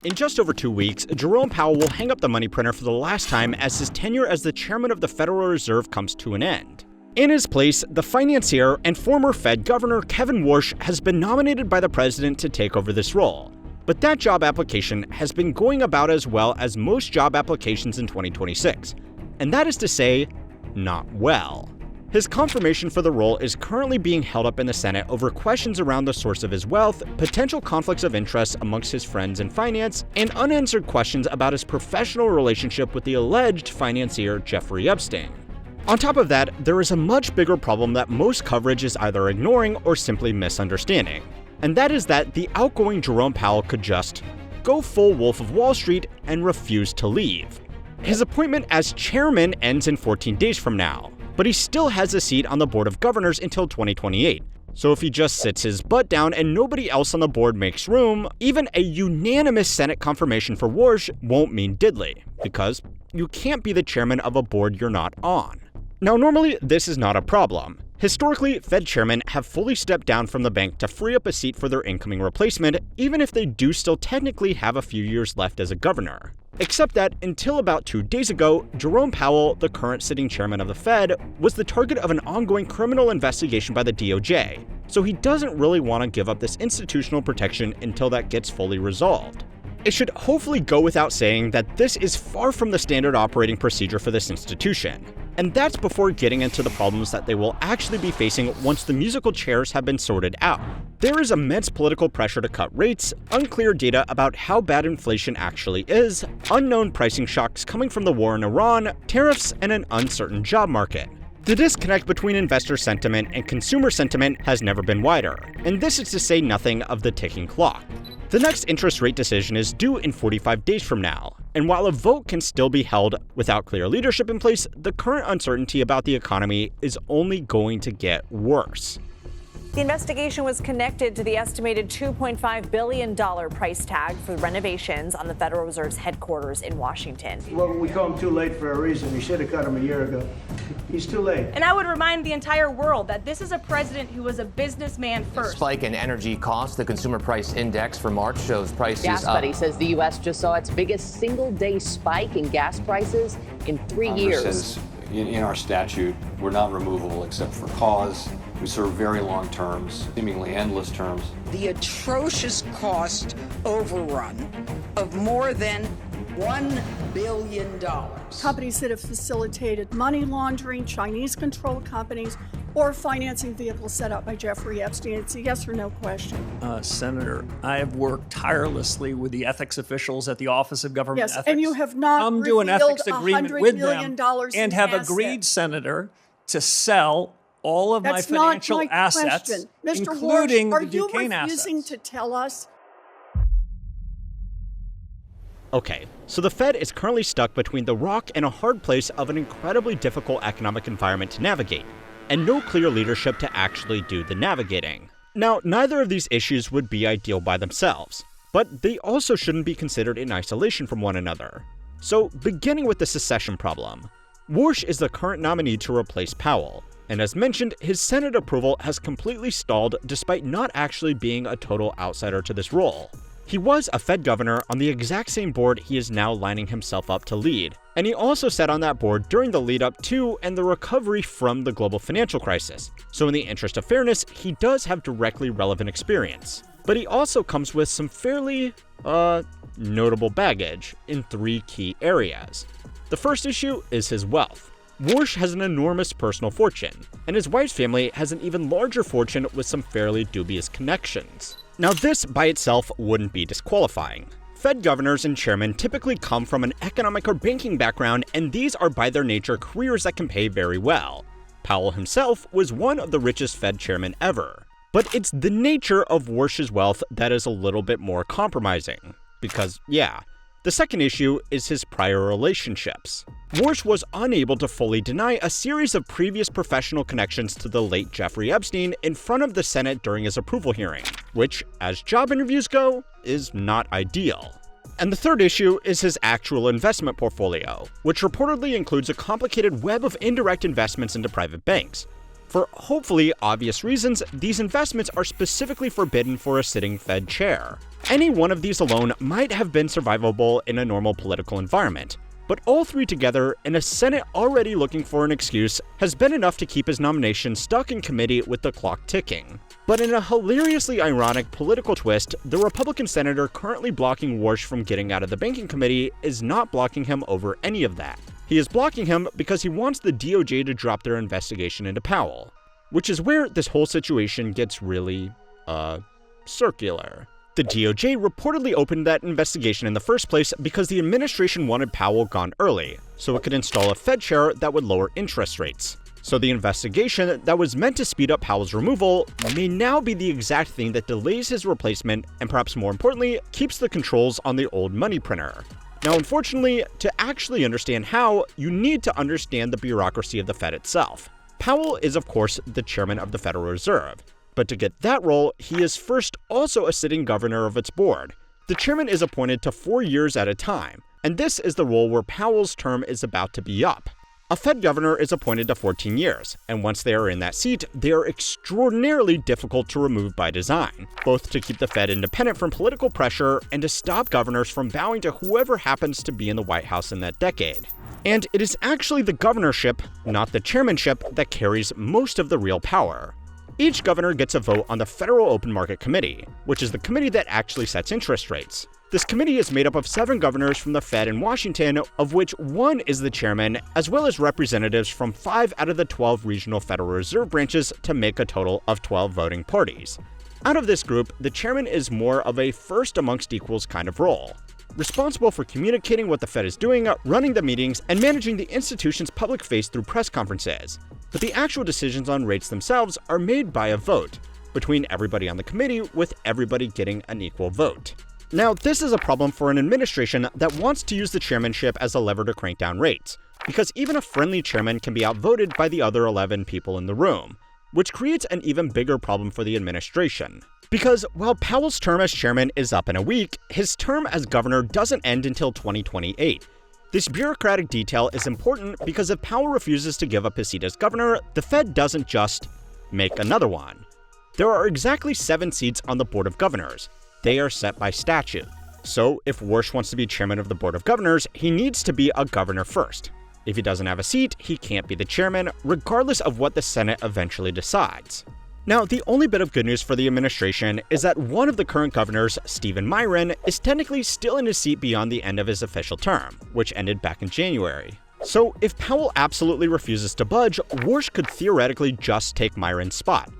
In just over 2 weeks, Jerome Powell will hang up the money printer for the last time as his tenure as the chairman of the Federal Reserve comes to an end. In his place, the financier and former Fed Governor Kevin Warsh has been nominated by the president to take over this role. But that job application has been going about as well as most job applications in 2026. And that is to say, not well. His confirmation for the role is currently being held up in the Senate over questions around the source of his wealth, potential conflicts of interest amongst his friends in finance, and unanswered questions about his professional relationship with the alleged financier Jeffrey Epstein. On top of that, there is a much bigger problem that most coverage is either ignoring or simply misunderstanding. And that is that the outgoing Jerome Powell could just go full Wolf of Wall Street and refuse to leave. His appointment as chairman ends in 14 days from now, but he still has a seat on the board of governors until 2028. So if he just sits his butt down and nobody else on the board makes room, even a unanimous Senate confirmation for Warsh won't mean diddly, because you can't be the chairman of a board you're not on. Now, normally this is not a problem. Historically, Fed chairmen have fully stepped down from the bank to free up a seat for their incoming replacement, even if they do still technically have a few years left as a governor. Except that, until about 2 days ago, Jerome Powell, the current sitting chairman of the Fed, was the target of an ongoing criminal investigation by the DOJ, so he doesn't really want to give up this institutional protection until that gets fully resolved. It should hopefully go without saying that this is far from the standard operating procedure for this institution. And that's before getting into the problems that they will actually be facing once the musical chairs have been sorted out. There is immense political pressure to cut rates, unclear data about how bad inflation actually is, unknown pricing shocks coming from the war in Iran, tariffs, and an uncertain job market. The disconnect between investor sentiment and consumer sentiment has never been wider, and this is to say nothing of the ticking clock. The next interest rate decision is due in 45 days from now, and while a vote can still be held without clear leadership in place, the current uncertainty about the economy is only going to get worse. The investigation was connected to the estimated $2.5 billion price tag for renovations on the Federal Reserve's headquarters in Washington. Well, we call him too late for a reason. We should have cut him a year ago. He's too late. And I would remind the entire world that this is a president who was a businessman first. Spike in energy costs. The consumer price index for March shows prices Gas up. Buddy says the U.S. just saw its biggest single-day spike in gas prices in 3 years. Says in our statute, we're not removable except for cause. We serve very long terms, seemingly endless terms. The atrocious cost overrun of more than $1 billion. Companies that have facilitated money laundering, Chinese-controlled companies, or financing vehicles set up by Jeffrey Epstein. It's a yes or no question. Senator, I have worked tirelessly with the ethics officials at the Office of Government Ethics. And you have not come to an ethics agreement with them and have assets. Agreed, Senator, to sell all of That's my financial not my assets, question. Mr. including Warsh, the Duquesne are you refusing assets. to tell us? Okay, so the Fed is currently stuck between the rock and a hard place of an incredibly difficult economic environment to navigate, and no clear leadership to actually do the navigating. Now, neither of these issues would be ideal by themselves, but they also shouldn't be considered in isolation from one another. So, beginning with the secession problem, Warsh is the current nominee to replace Powell, and as mentioned, his Senate approval has completely stalled despite not actually being a total outsider to this role. He was a Fed governor on the exact same board he is now lining himself up to lead, and he also sat on that board during the lead up to and the recovery from the global financial crisis. So in the interest of fairness, he does have directly relevant experience. But he also comes with some fairly, notable baggage in 3 key areas. The first issue is his wealth. Warsh has an enormous personal fortune, and his wife's family has an even larger fortune with some fairly dubious connections. Now, this by itself wouldn't be disqualifying. Fed governors and chairmen typically come from an economic or banking background, and these are by their nature careers that can pay very well. Powell himself was one of the richest Fed chairmen ever. But it's the nature of Warsh's wealth that is a little bit more compromising. Because, yeah, the second issue is his prior relationships. Warsh was unable to fully deny a series of previous professional connections to the late Jeffrey Epstein in front of the Senate during his approval hearing, which, as job interviews go, is not ideal. And the third issue is his actual investment portfolio, which reportedly includes a complicated web of indirect investments into private banks. For hopefully obvious reasons, these investments are specifically forbidden for a sitting Fed chair. Any one of these alone might have been survivable in a normal political environment, but all three together, in a Senate already looking for an excuse, has been enough to keep his nomination stuck in committee with the clock ticking. But in a hilariously ironic political twist, the Republican senator currently blocking Warsh from getting out of the banking committee is not blocking him over any of that. He is blocking him because he wants the DOJ to drop their investigation into Powell, which is where this whole situation gets really, circular. The DOJ reportedly opened that investigation in the first place because the administration wanted Powell gone early, so it could install a Fed chair that would lower interest rates. So the investigation that was meant to speed up Powell's removal may now be the exact thing that delays his replacement and, perhaps more importantly, keeps the controls on the old money printer. Now, unfortunately, to actually understand how, you need to understand the bureaucracy of the Fed itself. Powell is, of course, the chairman of the Federal Reserve, but to get that role, he is first also a sitting governor of its board. The chairman is appointed to 4 years at a time, and this is the role where Powell's term is about to be up. A Fed governor is appointed to 14 years, and once they are in that seat, they are extraordinarily difficult to remove by design, both to keep the Fed independent from political pressure and to stop governors from bowing to whoever happens to be in the White House in that decade. And it is actually the governorship, not the chairmanship, that carries most of the real power. Each governor gets a vote on the Federal Open Market Committee, which is the committee that actually sets interest rates. This committee is made up of 7 governors from the Fed in Washington, of which 1 is the chairman, as well as representatives from 5 out of the 12 regional Federal Reserve branches to make a total of 12 voting parties. Out of this group, the chairman is more of a first amongst equals kind of role, responsible for communicating what the Fed is doing, running the meetings, and managing the institution's public face through press conferences. But the actual decisions on rates themselves are made by a vote, between everybody on the committee, with everybody getting an equal vote. Now, this is a problem for an administration that wants to use the chairmanship as a lever to crank down rates, because even a friendly chairman can be outvoted by the other 11 people in the room, which creates an even bigger problem for the administration. Because while Powell's term as chairman is up in a week, his term as governor doesn't end until 2028. This bureaucratic detail is important because if Powell refuses to give up his seat as governor, the Fed doesn't just make another one. There are exactly 7 seats on the Board of Governors. They are set by statute. So if Warsh wants to be chairman of the Board of Governors, he needs to be a governor first. If he doesn't have a seat, he can't be the chairman, regardless of what the Senate eventually decides. Now, the only bit of good news for the administration is that one of the current governors, Stephen Miron, is technically still in his seat beyond the end of his official term, which ended back in January. So if Powell absolutely refuses to budge, Warsh could theoretically just take Miron's spot.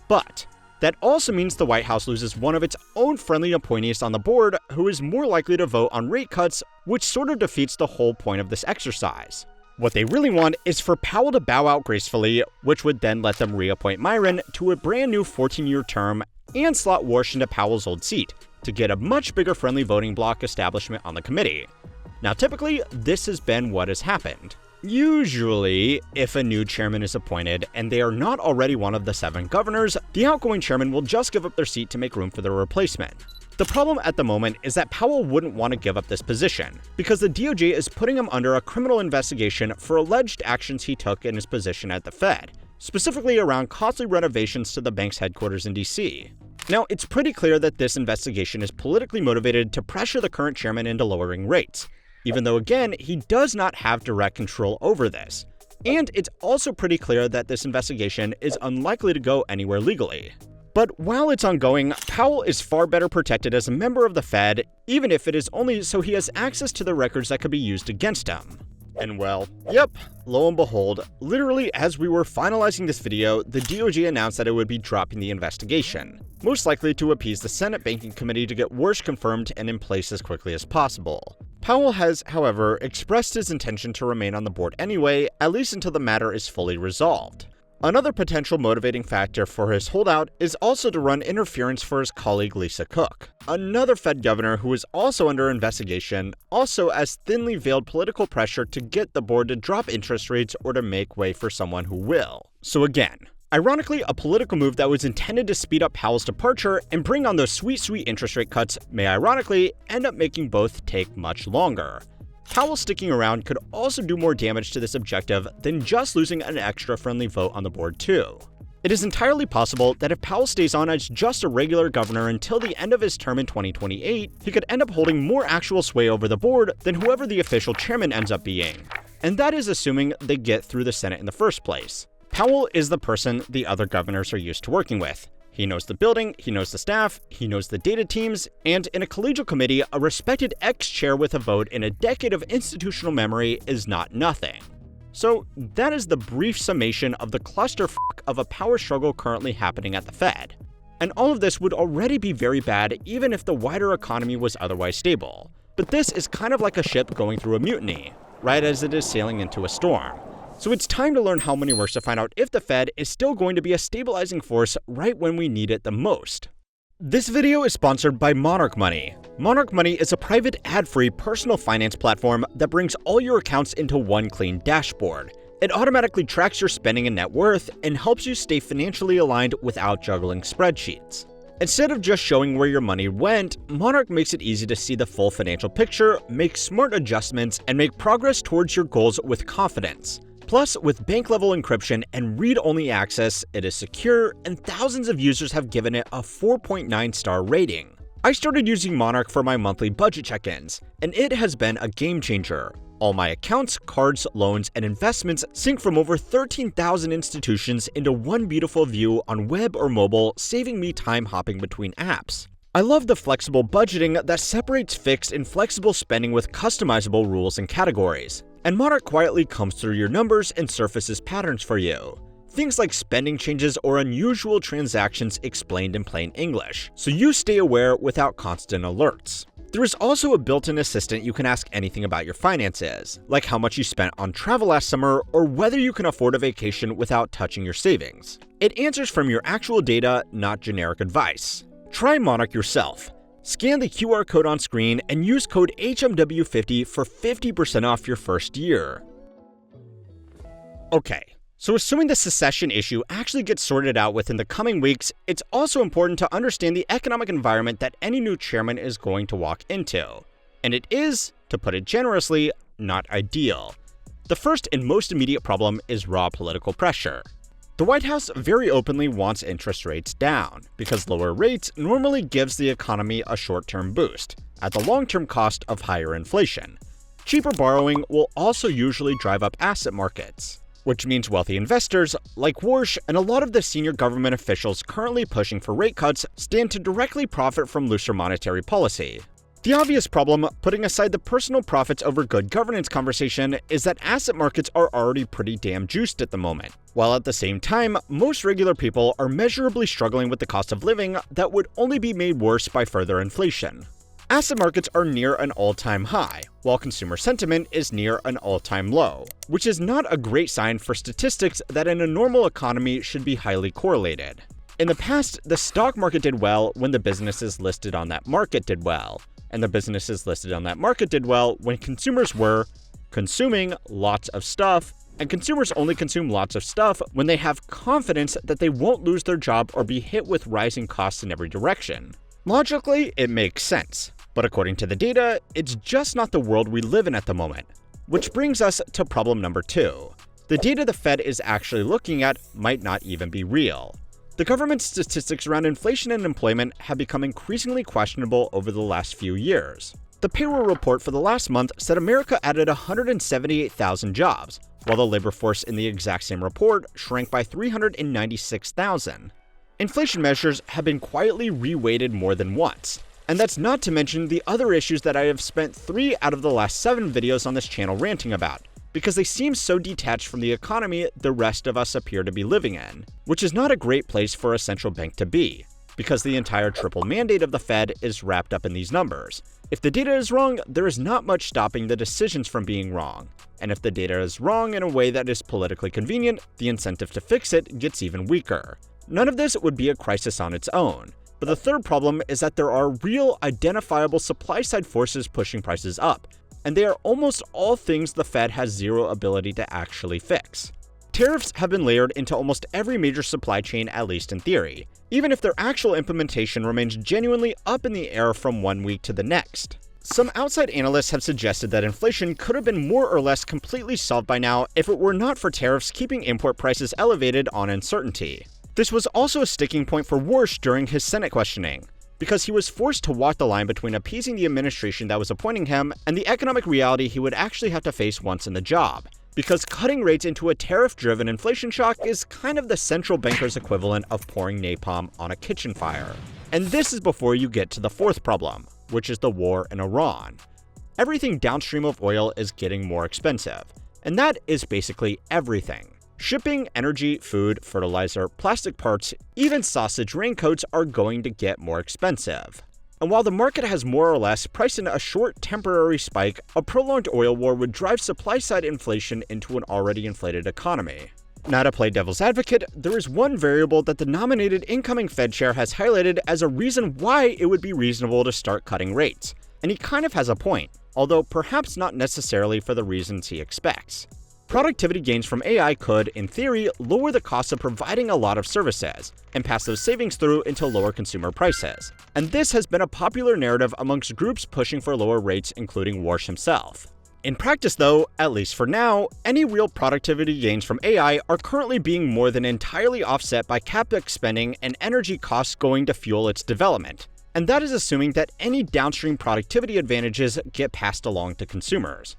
But that also means the White House loses one of its own friendly appointees on the board who is more likely to vote on rate cuts, which sort of defeats the whole point of this exercise. What they really want is for Powell to bow out gracefully, which would then let them reappoint Miron to a brand new 14-year term and slot Warsh into Powell's old seat to get a much bigger friendly voting bloc establishment on the committee. Now, typically, this has been what has happened. Usually, if a new chairman is appointed and they are not already one of the 7 governors, the outgoing chairman will just give up their seat to make room for their replacement. The problem at the moment is that Powell wouldn't want to give up this position, because the DOJ is putting him under a criminal investigation for alleged actions he took in his position at the Fed, specifically around costly renovations to the bank's headquarters in DC. Now, it's pretty clear that this investigation is politically motivated to pressure the current chairman into lowering rates, even though, again, he does not have direct control over this. And it's also pretty clear that this investigation is unlikely to go anywhere legally. But while it's ongoing, Powell is far better protected as a member of the Fed, even if it is only so he has access to the records that could be used against him. And well, yep, lo and behold, literally as we were finalizing this video, the DOJ announced that it would be dropping the investigation, most likely to appease the Senate Banking Committee to get Warsh confirmed and in place as quickly as possible. Powell has, however, expressed his intention to remain on the board anyway, at least until the matter is fully resolved. Another potential motivating factor for his holdout is also to run interference for his colleague Lisa Cook, another Fed governor who is also under investigation, also as thinly veiled political pressure to get the board to drop interest rates or to make way for someone who will. So again, ironically, a political move that was intended to speed up Powell's departure and bring on those sweet interest rate cuts may ironically end up making both take much longer. Powell sticking around could also do more damage to this objective than just losing an extra friendly vote on the board too. It is entirely possible that if Powell stays on as just a regular governor until the end of his term in 2028, he could end up holding more actual sway over the board than whoever the official chairman ends up being. And that is assuming they get through the Senate in the first place. Powell is the person the other governors are used to working with. He knows the building, he knows the staff, he knows the data teams, and in a collegial committee, a respected ex-chair with a vote in a decade of institutional memory is not nothing. So that is the brief summation of the clusterfuck of a power struggle currently happening at the Fed. And all of this would already be very bad even if the wider economy was otherwise stable. But this is kind of like a ship going through a mutiny, right as it is sailing into a storm. So it's time to learn how money works to find out if the Fed is still going to be a stabilizing force right when we need it the most. This video is sponsored by Monarch Money. Monarch Money is a private ad-free personal finance platform that brings all your accounts into one clean dashboard. It automatically tracks your spending and net worth and helps you stay financially aligned without juggling spreadsheets. Instead of just showing where your money went, Monarch makes it easy to see the full financial picture, make smart adjustments, and make progress towards your goals with confidence. Plus, with bank-level encryption and read-only access, it is secure, and thousands of users have given it a 4.9-star rating. I started using Monarch for my monthly budget check-ins, and it has been a game-changer. All my accounts, cards, loans, and investments sync from over 13,000 institutions into one beautiful view on web or mobile, saving me time hopping between apps. I love the flexible budgeting that separates fixed and flexible spending with customizable rules and categories. And Monarch quietly comes through your numbers and surfaces patterns for you. Things like spending changes or unusual transactions explained in plain English, so you stay aware without constant alerts. There is also a built-in assistant you can ask anything about your finances, like how much you spent on travel last summer or whether you can afford a vacation without touching your savings. It answers from your actual data, not generic advice. Try Monarch yourself. Scan the QR code on screen and use code HMW50 for 50% off your first year. Okay, so assuming the secession issue actually gets sorted out within the coming weeks, it's also important to understand the economic environment that any new chairman is going to walk into. And it is, to put it generously, not ideal. The first and most immediate problem is raw political pressure. The White House very openly wants interest rates down, because lower rates normally gives the economy a short-term boost, at the long-term cost of higher inflation. Cheaper borrowing will also usually drive up asset markets, which means wealthy investors, like Warsh and a lot of the senior government officials currently pushing for rate cuts, stand to directly profit from looser monetary policy. The obvious problem, putting aside the personal profits over good governance conversation, is that asset markets are already pretty damn juiced at the moment, while at the same time, most regular people are measurably struggling with the cost of living that would only be made worse by further inflation. Asset markets are near an all-time high, while consumer sentiment is near an all-time low, which is not a great sign for statistics that in a normal economy should be highly correlated. In the past, the stock market did well when the businesses listed on that market did well, and the businesses listed on that market did well when consumers were consuming lots of stuff, and consumers only consume lots of stuff when they have confidence that they won't lose their job or be hit with rising costs in every direction. Logically, it makes sense, but according to the data, it's just not the world we live in at the moment. Which brings us to problem number 2. The data the Fed is actually looking at might not even be real. The government's statistics around inflation and employment have become increasingly questionable over the last few years. The payroll report for the last month said America added 178,000 jobs, while the labor force in the exact same report shrank by 396,000. Inflation measures have been quietly reweighted more than once, and that's not to mention the other issues that I have spent 3 out of the last 7 videos on this channel ranting about, because they seem so detached from the economy the rest of us appear to be living in, which is not a great place for a central bank to be, because the entire triple mandate of the Fed is wrapped up in these numbers. If the data is wrong, there is not much stopping the decisions from being wrong, and if the data is wrong in a way that is politically convenient, the incentive to fix it gets even weaker. None of this would be a crisis on its own, but the third problem is that there are real, identifiable supply-side forces pushing prices up, and they are almost all things the Fed has zero ability to actually fix. Tariffs have been layered into almost every major supply chain, at least in theory, even if their actual implementation remains genuinely up in the air from one week to the next. Some outside analysts have suggested that inflation could have been more or less completely solved by now if it were not for tariffs keeping import prices elevated on uncertainty. This was also a sticking point for Warsh during his Senate questioning, because he was forced to walk the line between appeasing the administration that was appointing him and the economic reality he would actually have to face once in the job. Because cutting rates into a tariff-driven inflation shock is kind of the central banker's equivalent of pouring napalm on a kitchen fire. And this is before you get to the fourth problem, which is the war in Iran. Everything downstream of oil is getting more expensive, and that is basically everything. Shipping, energy, food, fertilizer, plastic parts, even sausage raincoats are going to get more expensive. And while the market has more or less priced in a short temporary spike, a prolonged oil war would drive supply-side inflation into an already inflated economy. Now, to play devil's advocate, there is one variable that the nominated incoming Fed chair has highlighted as a reason why it would be reasonable to start cutting rates. And he kind of has a point, although perhaps not necessarily for the reasons he expects. Productivity gains from AI could, in theory, lower the cost of providing a lot of services, and pass those savings through into lower consumer prices. And this has been a popular narrative amongst groups pushing for lower rates, including Warsh himself. In practice though, at least for now, any real productivity gains from AI are currently being more than entirely offset by capex spending and energy costs going to fuel its development. And that is assuming that any downstream productivity advantages get passed along to consumers.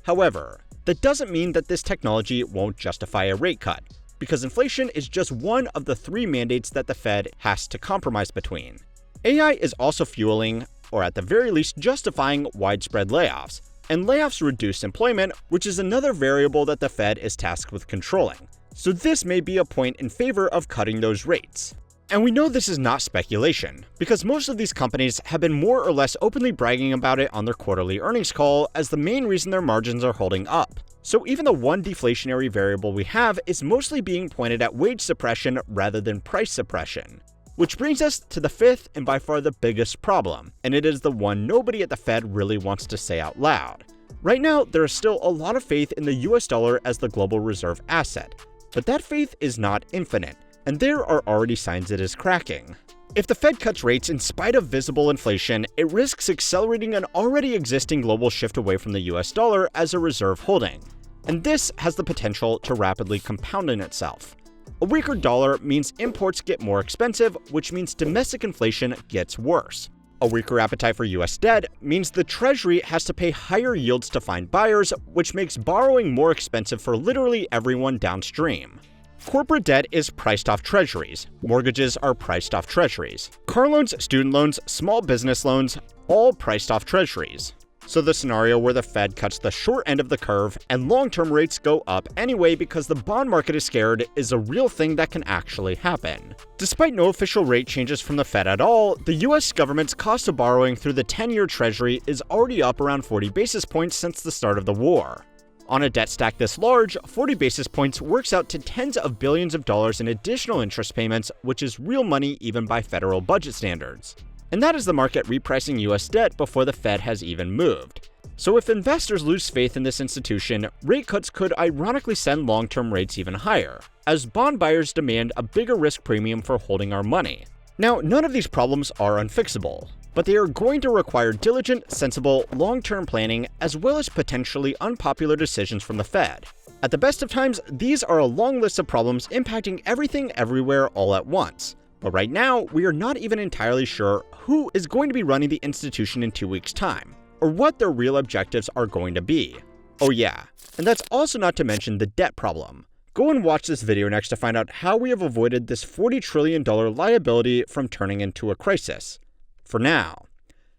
However, that doesn't mean that this technology won't justify a rate cut, because inflation is just one of the three mandates that the Fed has to compromise between. AI is also fueling, or at the very least justifying, widespread layoffs, and layoffs reduce employment, which is another variable that the Fed is tasked with controlling. So this may be a point in favor of cutting those rates. And we know this is not speculation, because most of these companies have been more or less openly bragging about it on their quarterly earnings call as the main reason their margins are holding up. So even the one deflationary variable we have is mostly being pointed at wage suppression rather than price suppression. Which brings us to the fifth and by far the biggest problem, and it is the one nobody at the Fed really wants to say out loud. Right now, there is still a lot of faith in the US dollar as the global reserve asset, but that faith is not infinite, and there are already signs it is cracking. If the Fed cuts rates in spite of visible inflation, it risks accelerating an already existing global shift away from the US dollar as a reserve holding. And this has the potential to rapidly compound in itself. A weaker dollar means imports get more expensive, which means domestic inflation gets worse. A weaker appetite for US debt means the Treasury has to pay higher yields to find buyers, which makes borrowing more expensive for literally everyone downstream. Corporate debt is priced off treasuries. Mortgages are priced off treasuries. Car loans, student loans, small business loans, all priced off treasuries. So the scenario where the Fed cuts the short end of the curve and long-term rates go up anyway because the bond market is scared is a real thing that can actually happen. Despite no official rate changes from the Fed at all, the US government's cost of borrowing through the 10-year treasury is already up around 40 basis points since the start of the war. On a debt stack this large, 40 basis points works out to tens of billions of dollars in additional interest payments, which is real money even by federal budget standards. And that is the market repricing US debt before the Fed has even moved. So if investors lose faith in this institution, rate cuts could ironically send long-term rates even higher, as bond buyers demand a bigger risk premium for holding our money. Now, none of these problems are unfixable, but they are going to require diligent, sensible, long-term planning as well as potentially unpopular decisions from the Fed. At the best of times, these are a long list of problems impacting everything everywhere all at once. But right now, we are not even entirely sure who is going to be running the institution in 2 weeks' time, or what their real objectives are going to be. Oh yeah, and that's also not to mention the debt problem. Go and watch this video next to find out how we have avoided this $40 trillion liability from turning into a crisis. For now.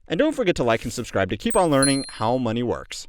And don't forget to like and subscribe to keep on learning how money works.